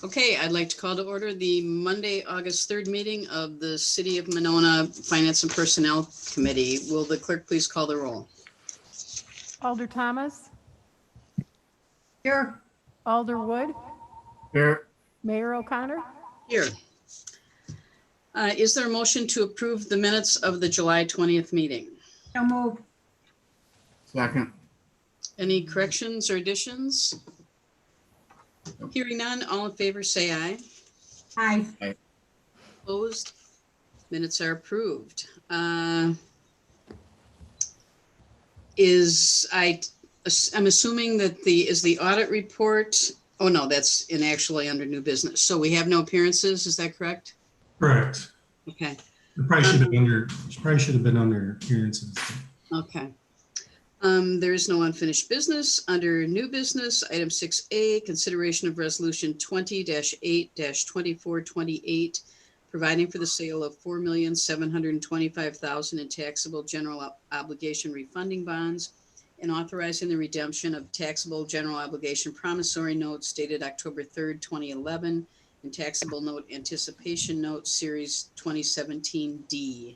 Okay, I'd like to call to order the Monday, August 3rd meeting of the City of Monona Finance and Personnel Committee. Will the clerk please call the roll? Alder Thomas, Here. Alder Wood, Here. Mayor O'Connor. Here. Is there a motion to approve the minutes of the July 20th meeting? So moved. Second. Any corrections or additions? Hearing none, all in favor say aye. Aye. Opposed? Minutes are approved. I'm assuming that is the audit report, oh no, that's actually under new business. So we have no appearances, is that correct? Correct. Okay, It probably should have been under appearances. okay. There is no unfinished business. Under new business, item 6A, consideration of resolution 20-8-2428, providing for the sale of $4,725,000 in taxable general obligation refunding bonds and authorizing the redemption of taxable general obligation promissory notes dated October 3rd, 2011, and taxable note anticipation note series 2017D.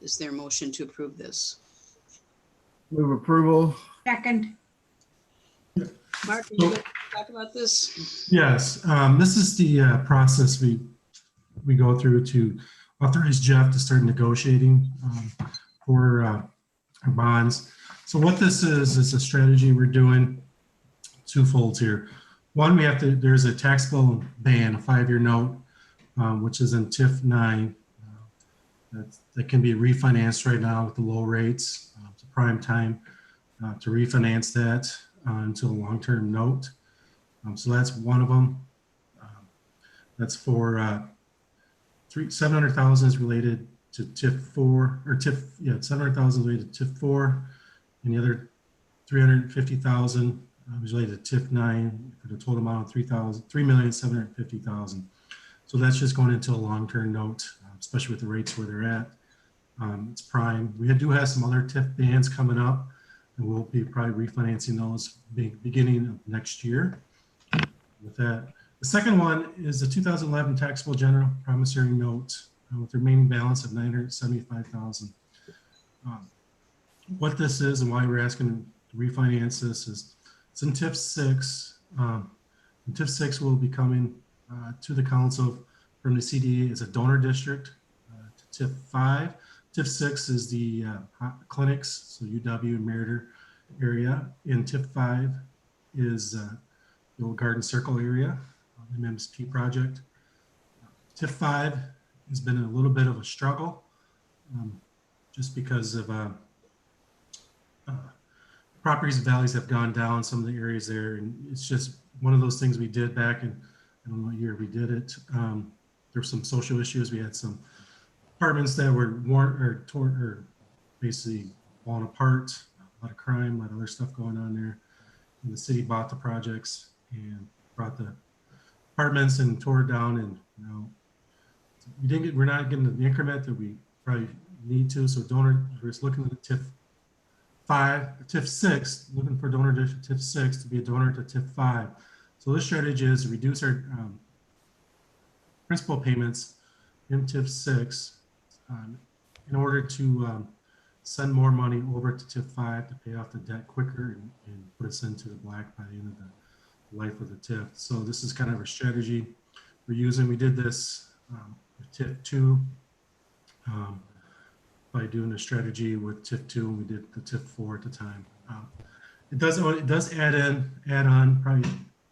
Is there a motion to approve this? Move approval. Second. Mark, are you going to talk about this? Yes, this is the process we go through to authorize Jeff to start negotiating for our bonds. So what this is a strategy we're doing twofold here. One, there's a taxable ban, a 5-year note, which is in TIF 9. That can be refinanced right now with the low rates. It's a prime time to refinance that into a long-term note. So that's one of them. That's for $700,000 is related to TIF 4, or TIF, yeah, $700,000 related to TIF 4, and the other $350,000 is related to TIF 9 for the total amount of $3,750,000. So that's just going into a long-term note, especially with the rates where they're at. It's prime. We do have some other TIF bans coming up, and we'll be probably refinancing those beginning of next year. With that, the second one is the 2011 taxable general promissory note with the remaining balance of $975,000. What this is and why we're asking to refinance this is it's in TIF 6. And TIF 6 will be coming to the council from the CDA as a donor district to TIF 5. TIF 6 is the clinics, so UW and Meriter area. In TIF 5 is the old Garden Circle area, the MSP project. TIF 5 has been a little bit of a struggle just because of properties and values have gone down, some of the areas there, and it's just one of those things we did back in, I don't know what year we did it. There were some social issues. We had some apartments that were torn or basically falling apart, a lot of crime, a lot of other stuff going on there. And the city bought the projects and brought the apartments and tore it down, and we're not getting the increment that we probably need to. So we're just looking at the TIF 6, looking for donor district TIF 6 to be a donor to TIF 5. So this strategy is to reduce our principal payments in TIF 6 in order to send more money over to TIF 5 to pay off the debt quicker and put us into the black by the end of the life of the TIF. So this is kind of a strategy we're using. We did this with TIF 2 by doing a strategy with TIF 2, and we did the TIF 4 at the time. It does add on probably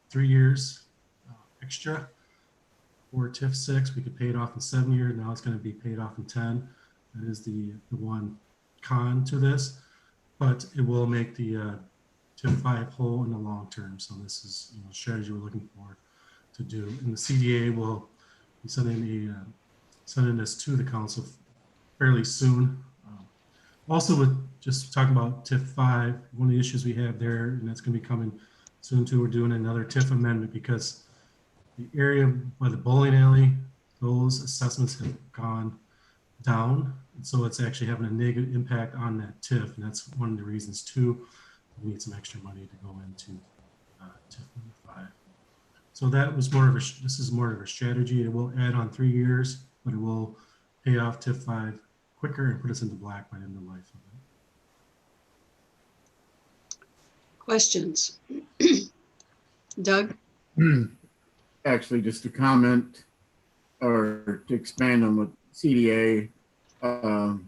3 years extra for TIF 6. We could pay it off in 7 years. Now it's going to be paid off in 10. That is the one con to this, but it will make the TIF 5 whole in the long term. So this is a strategy we're looking for to do. And the CDA will be sending this to the council fairly soon. Also, with just talking about TIF 5, one of the issues we have there, and that's going to be coming soon too, we're doing another TIF amendment because the area by the bowling alley, those assessments have gone down. And so it's actually having a negative impact on that TIF. And that's one of the reasons too, we need some extra money to go into TIF 5. So that was more of a, this is more of a strategy. It will add on 3 years, but it will pay off TIF 5 quicker and put us into black by the end of the life of it. Questions? Doug? Actually, just a comment or to expand on what CDA. So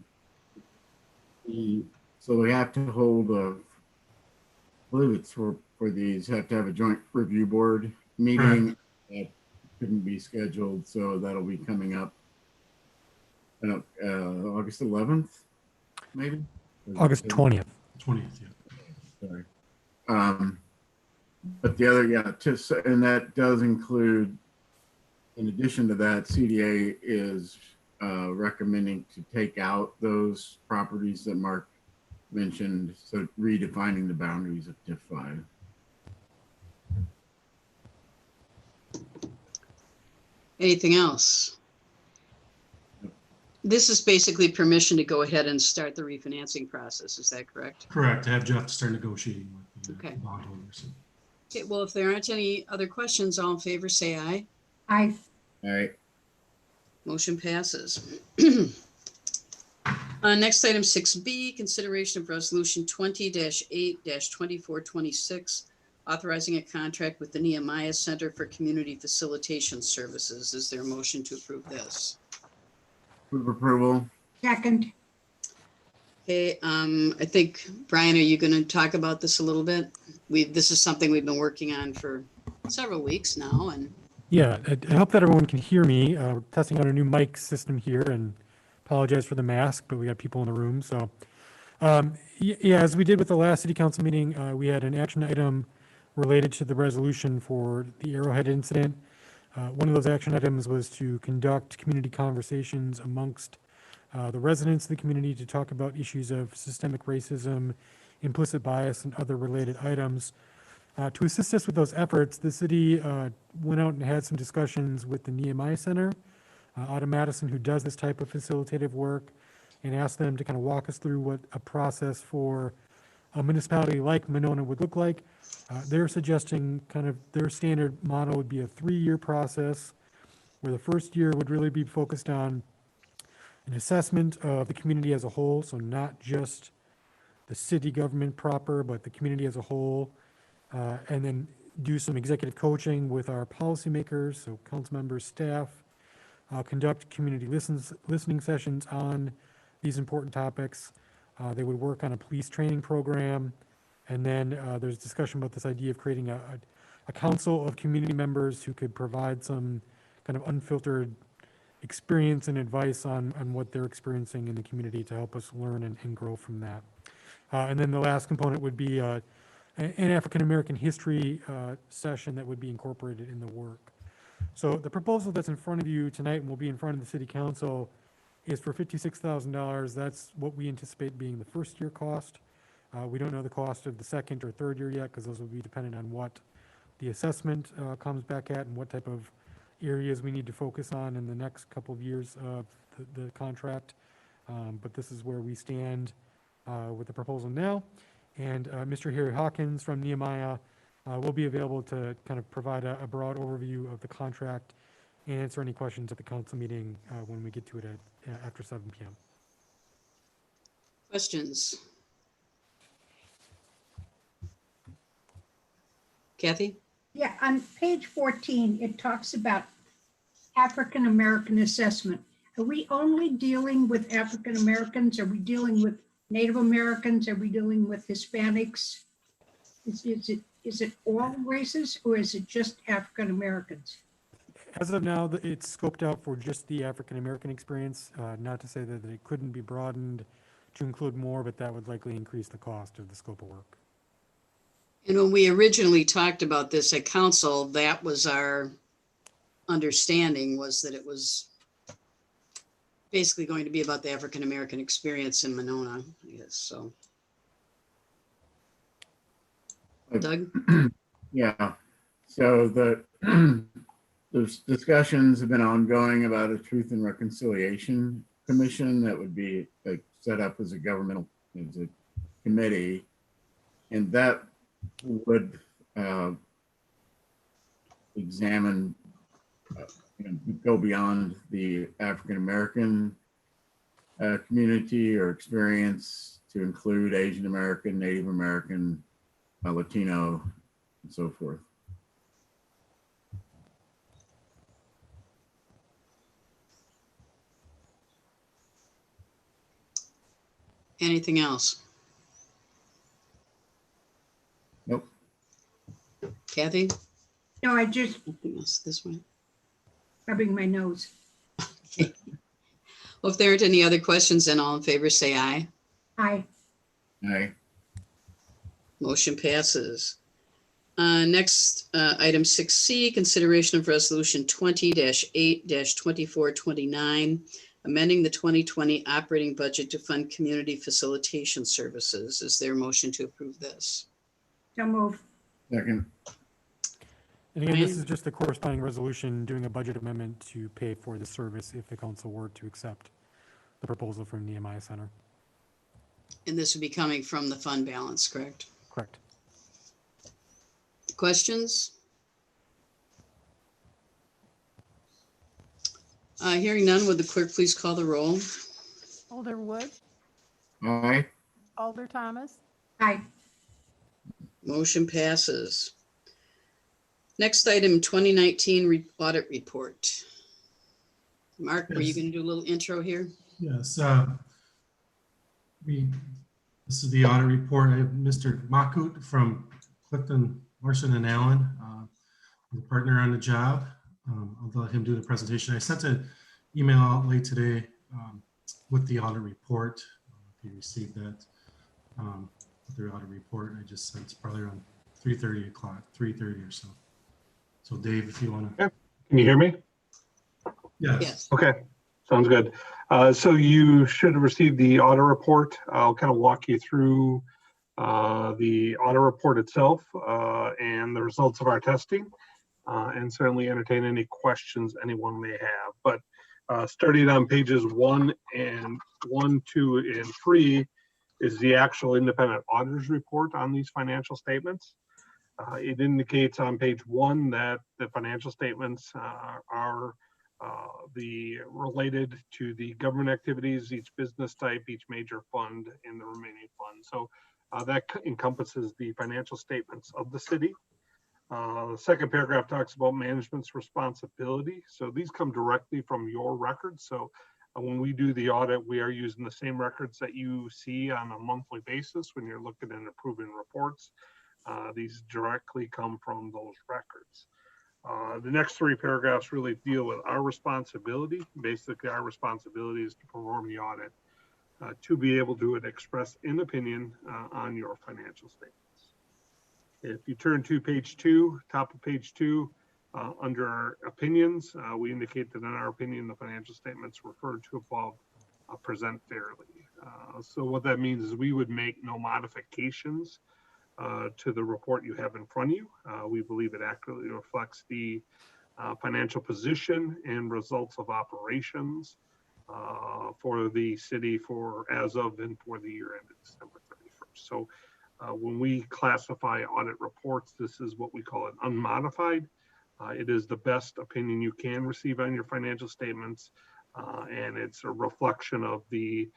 we have to hold I believe it's for these, have to have a joint review board meeting. That couldn't be scheduled, so that'll be coming up August 11th, maybe? August 20th. 20th, yeah. Sorry. But the other, yeah, just, and that does include, in addition to that, CDA is recommending to take out those properties that Mark mentioned, so redefining the boundaries of TIF 5. Anything else? This is basically permission to go ahead and start the refinancing process. Is that correct? Correct. To have Jeff start negotiating with the Okay. bondholders. Okay, well, if there aren't any other questions, all in favor, say aye. Aye. All right. Motion passes. Next item 6B, consideration of resolution 20-8-2426, authorizing a contract with the Nehemiah Center for Community Facilitation Services. Is there a motion to approve this? Move approval. Second. Okay, I think, Brian, are you going to talk about this a little bit? This is something we've been working on for several weeks now, and Yeah, I hope that everyone can hear me. We're testing out a new mic system here, and apologize for the mask, but we got people in the room. So, yeah, as we did with the last city council meeting, we had an action item related to the resolution for the Arrowhead incident. One of those action items was to conduct community conversations amongst the residents of the community to talk about issues of systemic racism, implicit bias, and other related items. To assist us with those efforts, the city went out and had some discussions with the Nehemiah Center out of Madison, who does this type of facilitative work, and asked them to kind of walk us through what a process for a municipality like Monona would look like. They're suggesting kind of their standard model would be a 3-year process, where the first year would really be focused on an assessment of the community as a whole, so not just the city government proper, but the community as a whole, and then do some executive coaching with our policymakers, so council members, staff, conduct community listening sessions on these important topics. They would work on a police training program, and then there's discussion about this idea of creating a council of community members who could provide some kind of unfiltered experience and advice on what they're experiencing in the community to help us learn and grow from that. And then the last component would be an African-American history session that would be incorporated in the work. So the proposal that's in front of you tonight and will be in front of the city council is for $56,000. That's what we anticipate being the first year cost. We don't know the cost of the second or third year yet, because those will be dependent on what the assessment comes back at and what type of areas we need to focus on in the next couple of years of the contract. But this is where we stand with the proposal now. And Mr. Harry Hawkins from Nehemiah will be available to kind of provide a broad overview of the contract and answer any questions at the council meeting when we get to it after 7 p.m. questions? Kathy? Yeah, on page 14, it talks about African American assessment. Are we only dealing with African Americans? Are we dealing with Native Americans? Are we dealing with Hispanics? Is it all races, or is it just African Americans? As of now, it's scoped out for just the African American experience. Not to say that it couldn't be broadened to include more, but that would likely increase the cost of the scope of work. And when we originally talked about this at council, that was our understanding, was that it was basically going to be about the African-American experience in Monona, I guess, so. Doug? Yeah. So those discussions have been ongoing about a Truth and Reconciliation Commission that would be set up as a committee, and that would examine, go beyond the African American community or experience to include Asian American, Native American, Latino, and so forth. Anything else? Nope. Kathy? No, I just Nothing else this way? rubbing my nose. Okay. Well, if there aren't any other questions, then all in favor say aye. Aye. Aye. Motion passes. Next, item 6C, consideration of resolution 20-8-2429, amending the 2020 operating budget to fund community facilitation services. Is there a motion to approve this? So move. Second. And again, this Ryan? is just a corresponding resolution doing a budget amendment to pay for the service if the council were to accept the proposal from Nehemiah Center. And this would be coming from the fund balance, correct? Correct. Questions? Hearing none, would the clerk please call the roll? Alder Wood, Aye. Alder Thomas, Aye. Motion passes. Next item, 2019 audit report. Mark, were you Yes. going to do a little intro here? Yes, this is the audit report. I have Mr. Makut from Clifton, Larson and Allen, the partner on the job. I'll let him do the presentation. I sent an email out late today with the audit report. If you received that, with their audit report, I just sent probably around 3:30 or so. So Dave, if you want to. Can you hear me? Yes. Yes. Okay, sounds good. So you should have received the audit report. I'll kind of walk you through the audit report itself and the results of our testing, and certainly entertain any questions anyone may have. But starting on pages 1, 2, and 3 is the actual independent auditor's report on these financial statements. It indicates on page 1 that the financial statements are related to the government activities, each business type, each major fund, and the remaining fund. So that encompasses the financial statements of the city. The second paragraph talks about management's responsibility. So these come directly from your records. So when we do the audit, we are using the same records that you see on a monthly basis when you're looking at approving reports. These directly come from those records. The next 3 paragraphs really deal with our responsibility. Basically, our responsibility is to perform the audit, to be able to express an opinion on your financial statements. If you turn to page 2, top of page 2, under our opinions, we indicate that in our opinion, the financial statements referred to above present fairly. So what that means is we would make no modifications to the report you have in front of you. We believe it accurately reflects the financial position and results of operations for the city as of and for the year ended December 31st. So when we classify audit reports, this is what we call an unmodified. It is the best opinion you can receive on your financial statements, and it's a reflection of the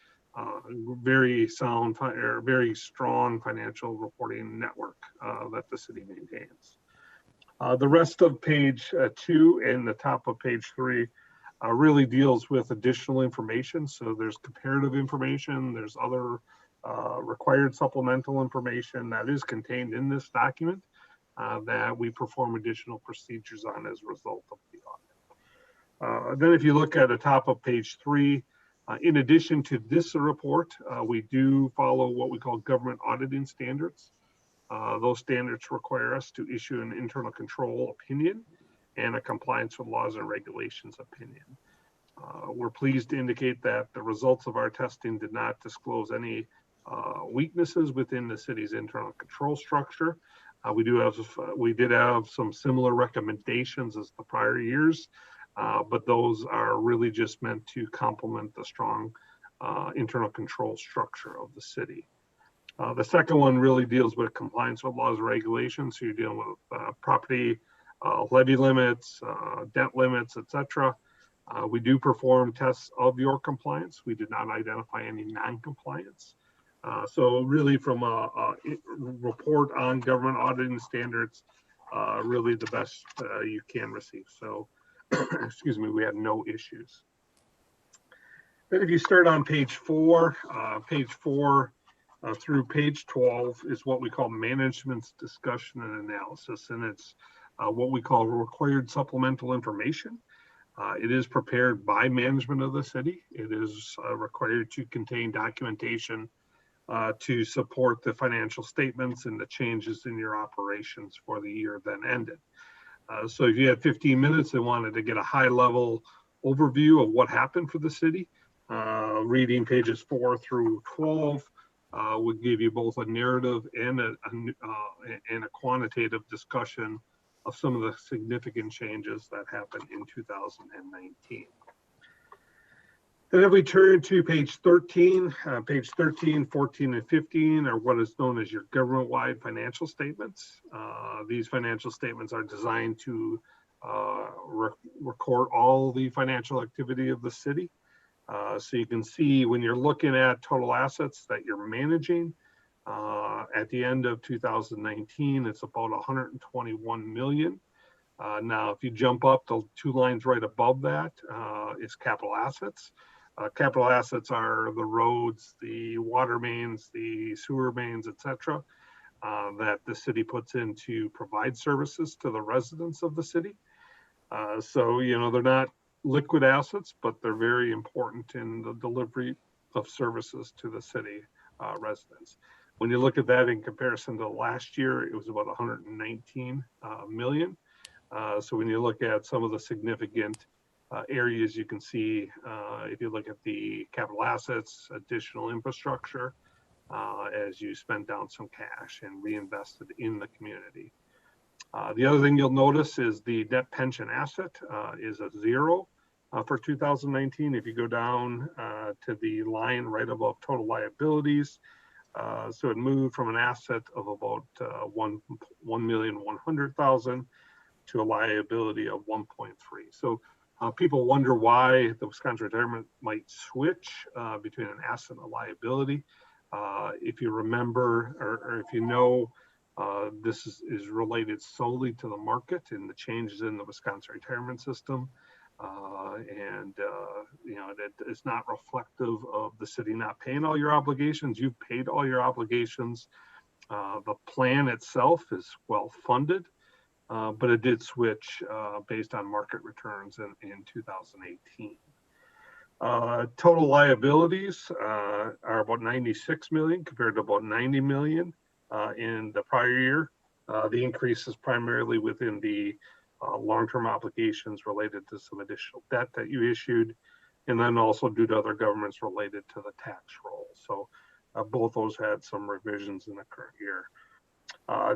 very sound or very strong financial reporting network that the city maintains. The rest of page 2 and the top of page 3 really deals with additional information. So there's comparative information, there's other required supplemental information that is contained in this document that we perform additional procedures on as a result of the audit. Then if you look at the top of page 3, in addition to this report, we do follow what we call government auditing standards. Those standards require us to issue an internal control opinion and a compliance with laws and regulations opinion. We're pleased to indicate that the results of our testing did not disclose any weaknesses within the city's internal control structure. We did have some similar recommendations as the prior years, but those are really just meant to complement the strong internal control structure of the city. The second one really deals with compliance with laws and regulations. So you're dealing with property levy limits, debt limits, etc. We do perform tests of your compliance. We did not identify any non-compliance. So really from a report on government auditing standards, really the best you can receive. So, excuse me, we had no issues. Then if you start on page 4 through page 12 is what we call management's discussion and analysis. And it's what we call required supplemental information. It is prepared by management of the city. It is required to contain documentation to support the financial statements and the changes in your operations for the year then ended. So if you had 15 minutes and wanted to get a high level overview of what happened for the city, reading pages 4 through 12 would give you both a narrative and a quantitative discussion of some of the significant changes that happened in 2019. Then if we turn to page 13, 14, and 15 are what is known as your government-wide financial statements. These financial statements are designed to record all the financial activity of the city. So you can see when you're looking at total assets that you're managing, at the end of 2019, it's about 121 million. Now, if you jump up the 2 lines right above that, is capital assets. Capital assets are the roads, the water mains, the sewer mains, etc., that the city puts in to provide services to the residents of the city. So, you know, they're not liquid assets, but they're very important in the delivery of services to the city residents. When you look at that in comparison to last year, it was about 119 million. So when you look at some of the significant areas, you can see if you look at the capital assets, additional infrastructure, as you spend down some cash and reinvested in the community. The other thing you'll notice is the net pension asset is a 0 for 2019. If you go down to the line right above total liabilities, so it moved from an asset of about 1,100,000 to a liability of 1.3. So people wonder why the Wisconsin retirement might switch between an asset and a liability. If you remember, or if you know, this is related solely to the market and the changes in the Wisconsin retirement system. You know, that is not reflective of the city not paying all your obligations. You've paid all your obligations. The plan itself is well funded, but it did switch based on market returns in 2018. Total liabilities are about 96 million compared to about 90 million in the prior year. The increase is primarily within the long-term obligations related to some additional debt that you issued, and then also due to other governments related to the tax roll. So both those had some revisions in the current year.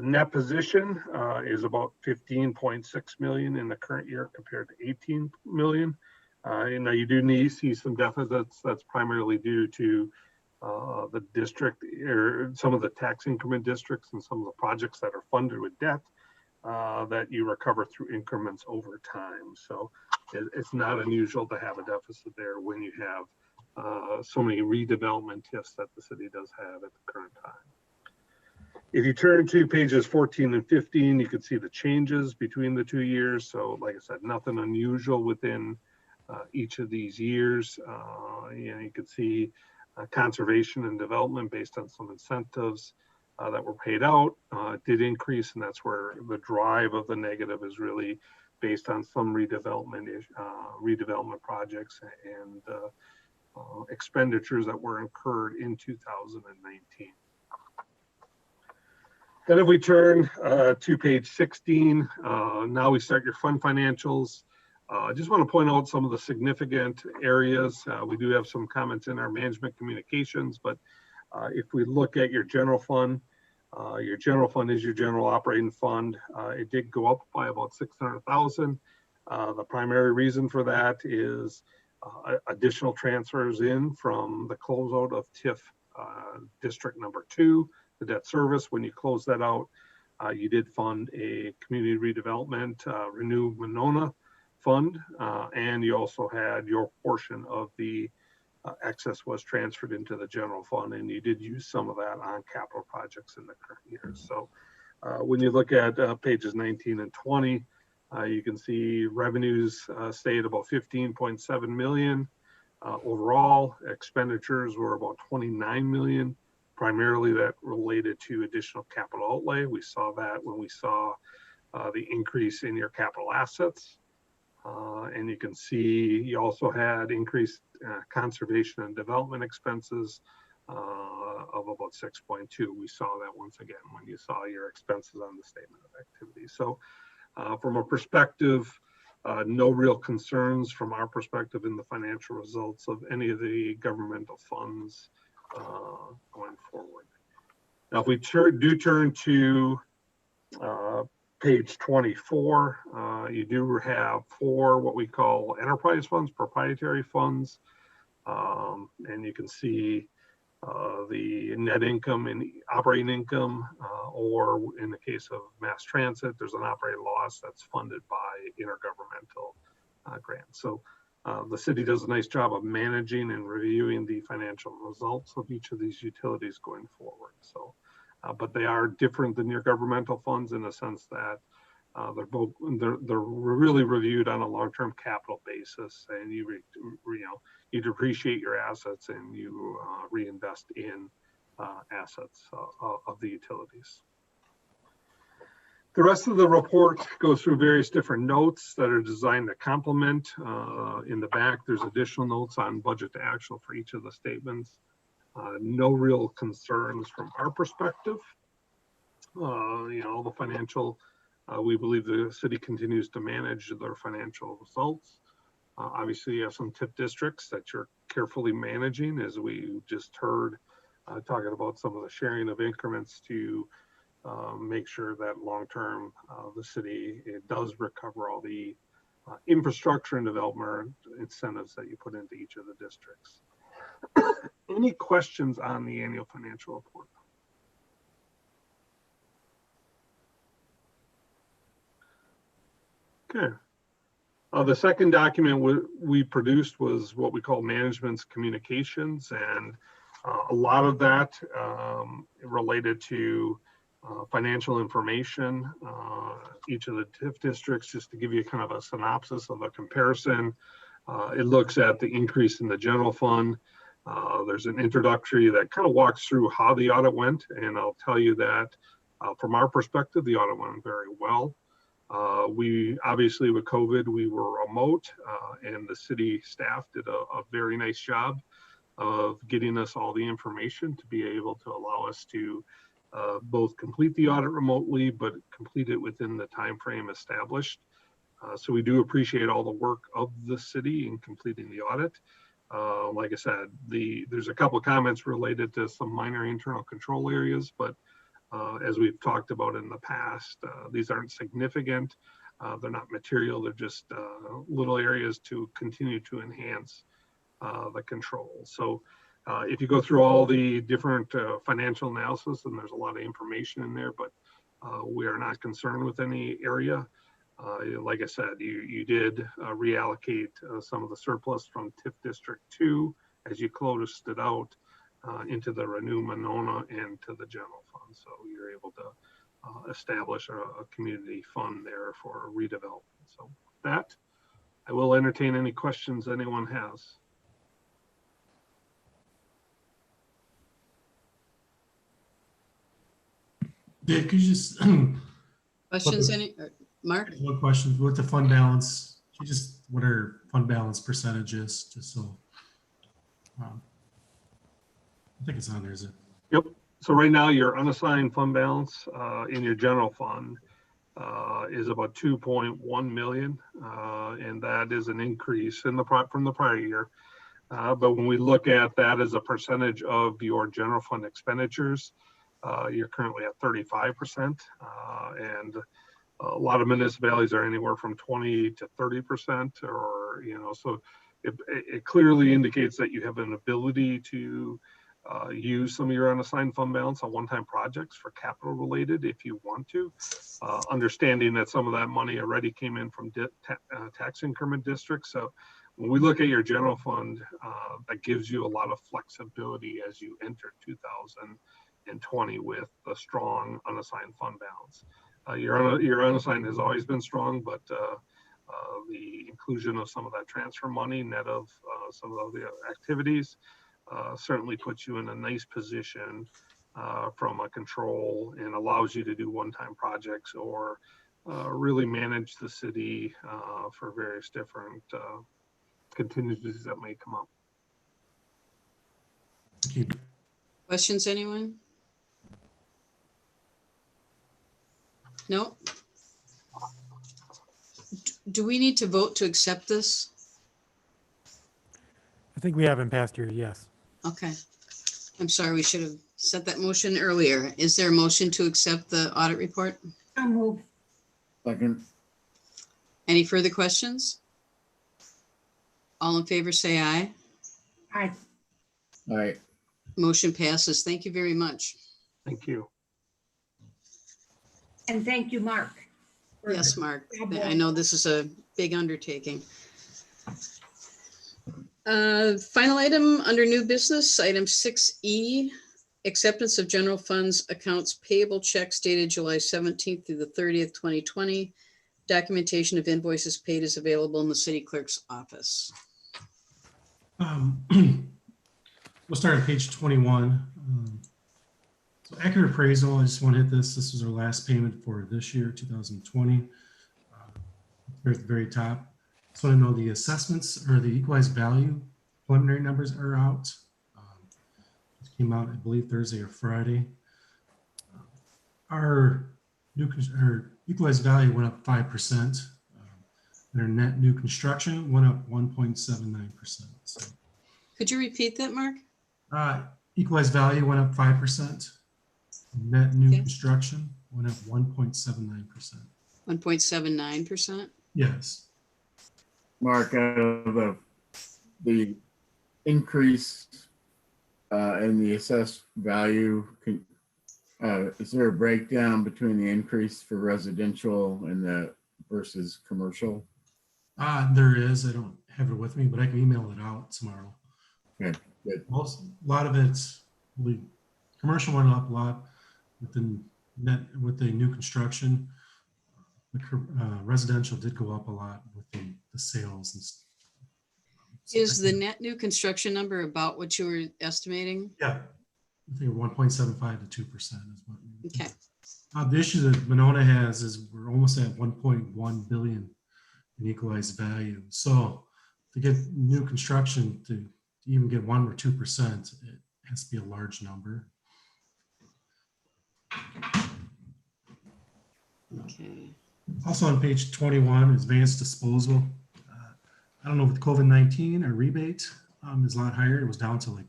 Net position is about 15.6 million in the current year compared to 18 million. And now you do see some deficits. That's primarily due to the district, or some of the tax increment districts and some of the projects that are funded with debt that you recover through increments over time. So it's not unusual to have a deficit there when you have so many redevelopment TIFs that the city does have at the current time. If you turn to pages 14 and 15, you can see the changes between the 2 years. So like I said, nothing unusual within each of these years. You know, you can see conservation and development based on some incentives that were paid out did increase, and that's where the drive of the negative is really based on some redevelopment projects and expenditures that were incurred in 2019. Then if we turn to page 16, now we start your fund financials. I just want to point out some of the significant areas. We do have some comments in our management communications, but if we look at your general fund is your general operating fund. It did go up by about 600,000. The primary reason for that is additional transfers in from the closeout of TIF District number 2, the debt service. When you close that out, You did fund a community redevelopment, Renew Monona fund, and you also had your portion of the excess was transferred into the general fund, and you did use some of that on capital projects in the current year. So when you look at pages 19 and 20, you can see revenues stayed about 15.7 million. Overall, expenditures were about 29 million, primarily that related to additional capital outlay. We saw that when we saw the increase in your capital assets. And you can see you also had increased conservation and development expenses of about 6.2. We saw that once again when you saw your expenses on the statement of activity. So from a perspective, no real concerns from our perspective in the financial results of any of the governmental funds going forward. Now, if we do turn to page 24, you do have 4 what we call enterprise funds, proprietary funds, and you can see the net income and operating income, or in the case of mass transit, there's an operating loss that's funded by intergovernmental grants. So the city does a nice job of managing and reviewing the financial results of each of these utilities going forward. So, but they are different than your governmental funds in the sense that they're really reviewed on a long-term capital basis, and you depreciate your assets and you reinvest in assets of the utilities. The rest of the report goes through various different notes that are designed to complement. In the back, there's additional notes on budget to actual for each of the statements. No real concerns from our perspective. The financial, we believe the city continues to manage their financial results. Obviously, you have some TIF districts that you're carefully managing, as we just heard, talking about some of the sharing of increments to make sure that long-term the city does recover all the infrastructure and development incentives that you put into each of the districts. Any questions on the annual financial report? Okay. The second document we produced was what we call management's communications, and a lot of that related to financial information. Each of the TIF districts, just to give you kind of a synopsis of a comparison, it looks at the increase in the general fund. There's an introductory that kind of walks through how the audit went, and I'll tell you that from our perspective, the audit went very well. We obviously with COVID, we were remote, and the city staff did a very nice job of getting us all the information to be able to allow us to both complete the audit remotely, but complete it within the time frame established. So we do appreciate all the work of the city in completing the audit. Like I said, there's a couple of comments related to some minor internal control areas, but as we've talked about in the past, these aren't significant. They're not material. They're just little areas to continue to enhance the control. So if you go through all the different financial analysis, and there's a lot of information in there, but we are not concerned with any area. Like I said, you did reallocate some of the surplus from TIF District 2 as you closed it out into the Renew Monona and to the general fund. So you're able to establish a community fund there for redevelopment. So with that, I will entertain any questions anyone has. Dave, could you just Questions, Mark? one question with the fund balance? What are fund balance percentages? Just so I think it's on there, is it? Yep. So right now your unassigned fund balance in your general fund is about 2.1 million, and that is an increase from the prior year. But when we look at that as a percentage of your general fund expenditures, you're currently at 35%, and a lot of municipalities are anywhere from 20 to 30%, or so it clearly indicates that you have an ability to use some of your unassigned fund balance on one-time projects for capital related if you want to. Understanding that some of that money already came in from tax increment districts. So when we look at your general fund, that gives you a lot of flexibility as you enter 2020 with a strong unassigned fund balance. Your unassigned has always been strong, but the inclusion of some of that transfer money, net of some of the activities, certainly puts you in a nice position from a control and allows you to do one-time projects or really manage the city for various different contingencies that may come up. Thank you. Questions, anyone? No? Do we need to vote to accept this? I think we have in past year, yes. Okay. I'm sorry, we should have set that motion earlier. Is there a motion to accept the audit report? So moved. Second. Any further questions? All in favor, say aye. Aye. All right. Motion passes. Thank you very much. Thank you. And thank you, Mark. for Yes, Mark. job well I know this is a big undertaking. Final item under new business, item 6E, acceptance of general funds accounts payable checks dated July 17th through the 30th, 2020. Documentation of invoices paid is available in the city clerk's office. We'll start at page 21. So accurate appraisal, I just want to hit this. This was our last payment for this year, 2020. We're at the very top. So I know the assessments or the equalized value preliminary numbers are out. It came out, I believe, Thursday or Friday. Our equalized value went up 5%. And our net new construction went up 1.79%. So, Could you repeat that, Mark? equalized value went up 5%. Net new Okay. construction went up 1.79%. 1.79%? Yes. Mark, out of the increase in the assessed value, is there a breakdown between the increase for residential and the versus commercial? There is. I don't have it with me, but I can email it out tomorrow. Okay, good. A lot of it's commercial went up a lot with the new construction. The residential did go up a lot with the sales and stuff. Is the net new construction number about what you were estimating? Yeah, I think 1.75 to 2% is what. Okay. The issue that Monona has is we're almost at 1.1 billion in equalized value. So to get new construction to even get 1 or 2%, it has to be a large number. Okay. Also on page 21 is advanced disposal. I don't know, with COVID-19, our rebate is a lot higher. It was down to like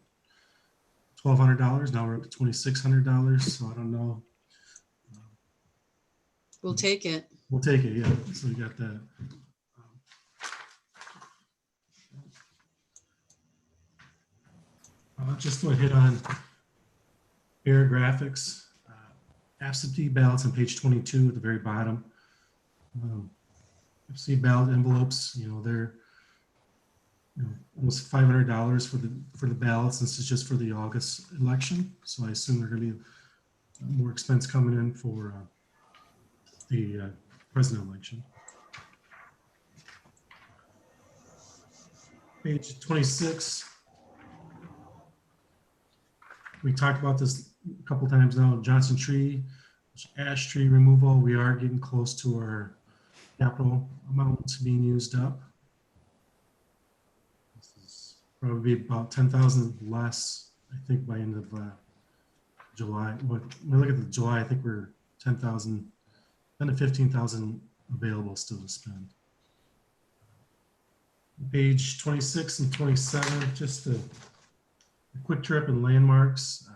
$1,200. Now we're up to $2,600. So I don't know. We'll take it. We'll take it, yeah. So we got that. Just to hit on graphics. Absentee ballots on page 22 at the very bottom. Absentee ballot envelopes, they're almost $500 for the ballots. This is just for the August election. So I assume there's going to be more expense coming in for the president election. Page 26. We talked about this a couple times now. Johnson tree, ash tree removal. We are getting close to our capital amount being used up. This is probably about 10,000 less, I think, by end of July. When we look at the July, I think we're 10,000, 10 to 15,000 available still to spend. Page 26 and 27, just a quick trip and landmarks.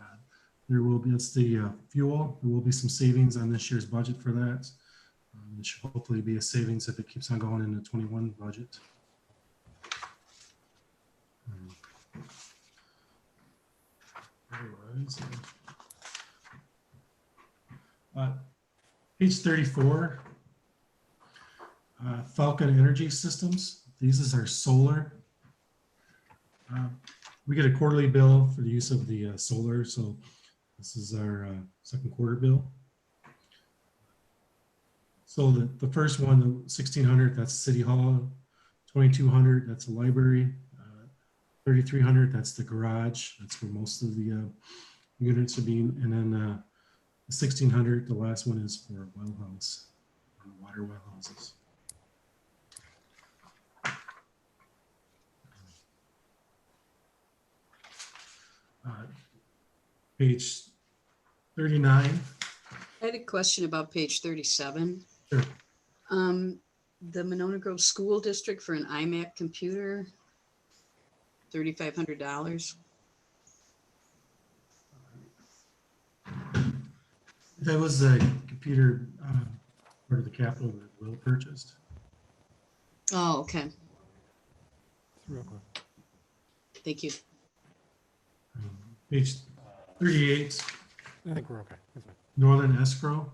There will be, that's the fuel. There will be some savings on this year's budget for that. It should hopefully be a savings if it keeps on going in the 21 budget. Otherwise, page 34, Falcon Energy Systems. These is our solar. We get a quarterly bill for the use of the solar, so this is our second quarter bill. So the first one, the 1,600, that's City Hall. 2,200, that's the library. 3,300, that's the garage. That's where most of the units are being. And then the 1,600, the last one is for a well house, water well houses. Page 39. I had a question about page 37. Sure. The Monona Grove School District for an iMac computer, $3,500. That was a computer part of the capital that Will purchased. Oh, okay. Real quick. Thank you. Page 38, I think we're okay. That's fine. Northern Escrow.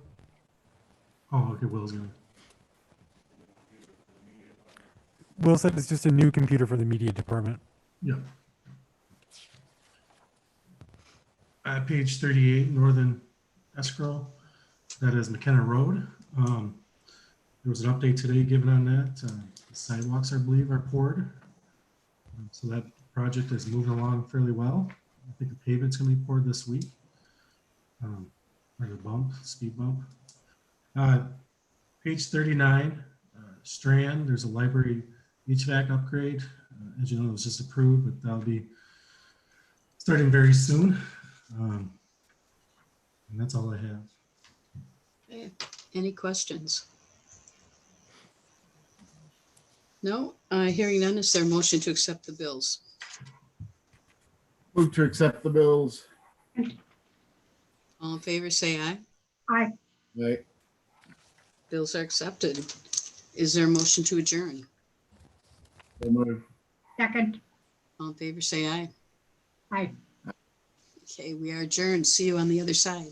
Oh, okay, Will's gonna. Will said it's just a new computer for the media department. Yeah. Page 38, Northern Escrow. That is McKenna Road. There was an update today given on that. The sidewalks, I believe, are poured. So that project is moving along fairly well. I think the pavement's going to be poured this week. Or the bump, speed bump. Page 39, Strand, there's a library HVAC upgrade. As you know, it was just approved, but that'll be starting very soon. And that's all I have. Okay. Any questions? No, hearing none, is there a motion to accept the bills? Move to accept the bills. All in favor, say aye. Aye. Right. Bills are accepted. Is there a motion to adjourn? So move. Second. All in favor, say aye. Aye. Okay, we are adjourned. See you on the other side.